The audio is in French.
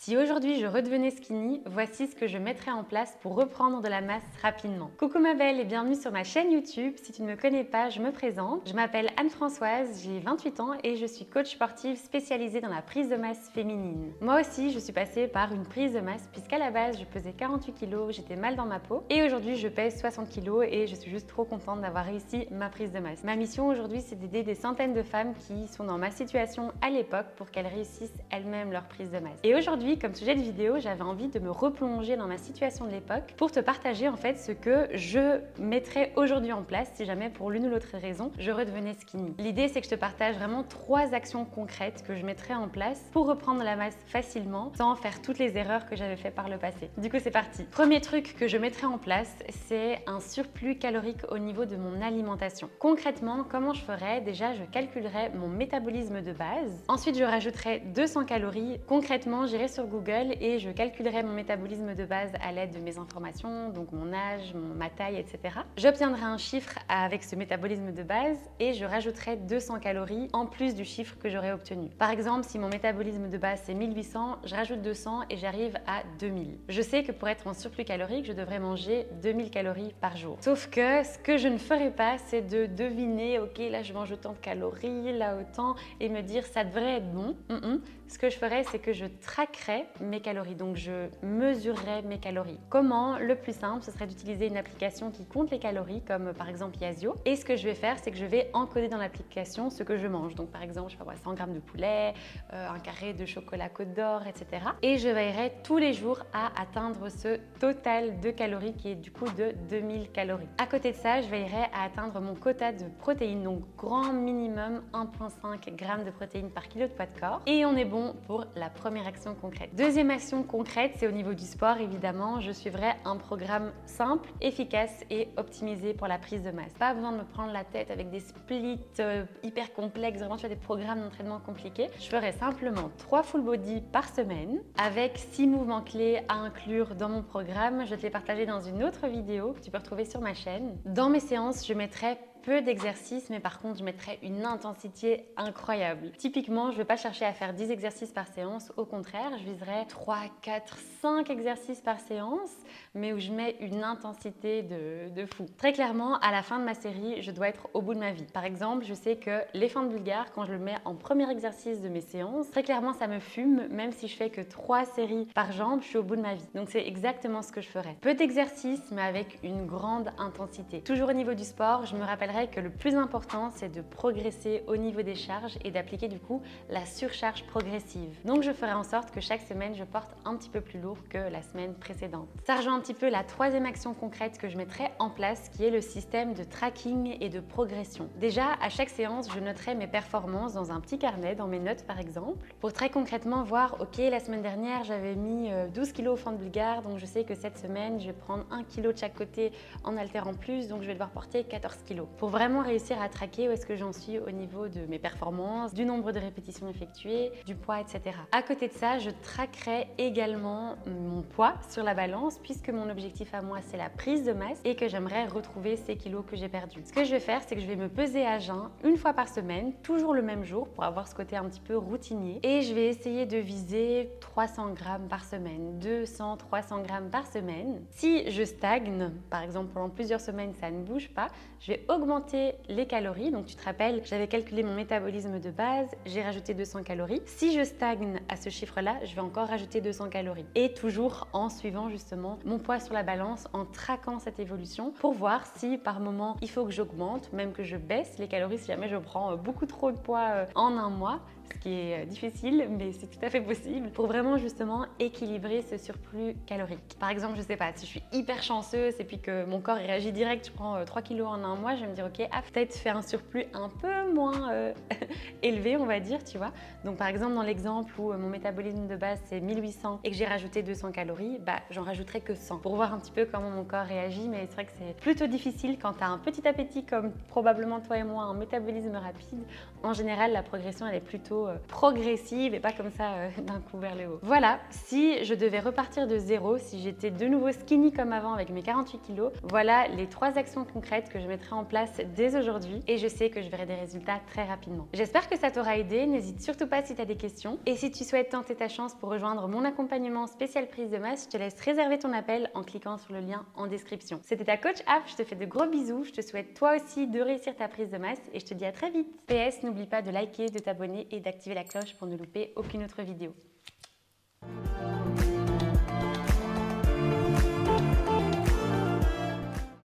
Si aujourd'hui je redevenais skinny, voici ce que je mettrais en place pour reprendre de la masse rapidement. Coucou ma belle et bienvenue sur ma chaîne YouTube. Si tu ne me connais pas, je me présente. Je m'appelle Anne-Françoise, j'ai 28 ans et je suis coach sportive spécialisée dans la prise de masse féminine. Moi aussi, je suis passée par une prise de masse puisqu'à la base, je pesais 48 kg, j'étais mal dans ma peau et aujourd'hui, je pèse 60 kg et je suis juste trop contente d'avoir réussi ma prise de masse. Ma mission aujourd'hui, c'est d'aider des centaines de femmes qui sont dans ma situation à l'époque pour qu'elles réussissent elles-mêmes leur prise de masse. Et aujourd'hui, comme sujet de vidéo, j'avais envie de me replonger dans ma situation de l'époque pour te partager en fait ce que je mettrais aujourd'hui en place si jamais pour l'une ou l'autre raison je redevenais skinny. L'idée c'est que je te partage vraiment 3 actions concrètes que je mettrais en place pour reprendre la masse facilement sans faire toutes les erreurs que j'avais fait par le passé. Du coup c'est parti. Premier truc que je mettrais en place, c'est un surplus calorique au niveau de mon alimentation. Concrètement, comment je ferais? Déjà je calculerais mon métabolisme de base. Ensuite je rajouterais 200 calories. Concrètement j'irai sur Google et je calculerai mon métabolisme de base à l'aide de mes informations, donc mon âge, ma taille, etc. J'obtiendrai un chiffre avec ce métabolisme de base et je rajouterai 200 calories en plus du chiffre que j'aurais obtenu. Par exemple, si mon métabolisme de base c'est 1800, je rajoute 200 et j'arrive à 2000. Je sais que pour être en surplus calorique, je devrais manger 2000 calories par jour. Sauf que ce que je ne ferai pas, c'est de deviner, ok, là je mange autant de calories, là autant, et me dire ça devrait être bon. Ce que je ferais, c'est que je traquerais mes calories, donc je mesurerai mes calories. Comment? Le plus simple, ce serait d'utiliser une application qui compte les calories, comme par exemple Yazio. Et ce que je vais faire, c'est que je vais encoder dans l'application ce que je mange. Donc par exemple, je vais avoir 100 g de poulet, un carré de chocolat Côte d'Or, etc. Et je veillerai tous les jours à atteindre ce total de calories qui est du coup de 2000 calories. À côté de ça, je veillerai à atteindre mon quota de protéines, donc grand minimum 1,5 g de protéines par kilo de poids de corps. Et on est bon pour la première action concrète. Deuxième action concrète, c'est au niveau du sport évidemment. Je suivrai un programme simple, efficace et optimisé pour la prise de masse. Pas besoin de me prendre la tête avec des splits hyper complexes, vraiment tu as des programmes d'entraînement compliqués. Je ferai simplement 3 full body par semaine avec 6 mouvements clés à inclure dans mon programme. Je vais te les partager dans une autre vidéo que tu peux retrouver sur ma chaîne. Dans mes séances, je mettrai peu d'exercices, mais par contre, je mettrai une intensité incroyable. Typiquement, je ne vais pas chercher à faire 10 exercices par séance. Au contraire, je viserai 3, 4, 5 exercices par séance, mais où je mets une intensité de fou. Très clairement, à la fin de ma série, je dois être au bout de ma vie. Par exemple, je sais que les fentes bulgares, quand je le mets en premier exercice de mes séances, très clairement, ça me fume. Même si je fais que 3 séries par jambe, je suis au bout de ma vie. Donc, c'est exactement ce que je ferai. Peu d'exercices, mais avec une grande intensité. Toujours au niveau du sport, je me rappelle que le plus important, c'est de progresser au niveau des charges et d'appliquer du coup la surcharge progressive. Donc je ferai en sorte que chaque semaine, je porte un petit peu plus lourd que la semaine précédente. Ça rejoint un petit peu la 3e action concrète que je mettrai en place, qui est le système de tracking et de progression. Déjà, à chaque séance, je noterai mes performances dans un petit carnet, dans mes notes par exemple, pour très concrètement voir, ok, la semaine dernière, j'avais mis 12 kg aux fentes bulgares, donc je sais que cette semaine, je vais prendre 1 kg de chaque côté en haltère en plus, donc je vais devoir porter 14 kg. Pour vraiment réussir à traquer où est-ce que j'en suis au niveau de mes performances, du nombre de répétitions effectuées, du poids, etc. À côté de ça, je traquerai également mon poids sur la balance puisque mon objectif à moi, c'est la prise de masse et que j'aimerais retrouver ces kilos que j'ai perdus. Ce que je vais faire, c'est que je vais me peser à jeun une fois par semaine, toujours le même jour pour avoir ce côté un petit peu routinier et je vais essayer de viser 300 g par semaine, 200, 300 g par semaine. Si je stagne, par exemple pendant plusieurs semaines, ça ne bouge pas, je vais augmenter les calories. Donc tu te rappelles, j'avais calculé mon métabolisme de base, j'ai rajouté 200 calories. Si je stagne à ce chiffre-là, je vais encore rajouter 200 calories. Et toujours en suivant justement mon poids sur la balance, en traquant cette évolution pour voir si par moment il faut que j'augmente, même que je baisse les calories si jamais je prends beaucoup trop de poids en un mois. Ce qui est difficile, mais c'est tout à fait possible pour vraiment justement équilibrer ce surplus calorique. Par exemple, je sais pas, si je suis hyper chanceuse et puis que mon corps réagit direct, je prends 3 kilos en un mois, je vais me dire ok, peut-être faire un surplus un peu moins élevé, on va dire, tu vois. Donc par exemple, dans l'exemple où mon métabolisme de base c'est 1800 et que j'ai rajouté 200 calories, j'en rajouterai que 100 pour voir un petit peu comment mon corps réagit, mais c'est vrai que c'est plutôt difficile quand tu as un petit appétit comme probablement toi et moi, un métabolisme rapide. En général, la progression elle est plutôt plutôt progressive et pas comme ça d'un coup vers le haut. Voilà, si je devais repartir de zéro, si j'étais de nouveau skinny comme avant avec mes 48 kilos, voilà les 3 actions concrètes que je mettrai en place dès aujourd'hui et je sais que je verrai des résultats très rapidement. J'espère que ça t'aura aidé, n'hésite surtout pas si tu as des questions et si tu souhaites tenter ta chance pour rejoindre mon accompagnement spécial prise de masse, je te laisse réserver ton appel en cliquant sur le lien en description. C'était ta coach Af, je te fais de gros bisous, je te souhaite toi aussi de réussir ta prise de masse et je te dis à très vite. PS, n'oublie pas de liker, de t'abonner et d'activer la cloche pour ne louper aucune autre vidéo.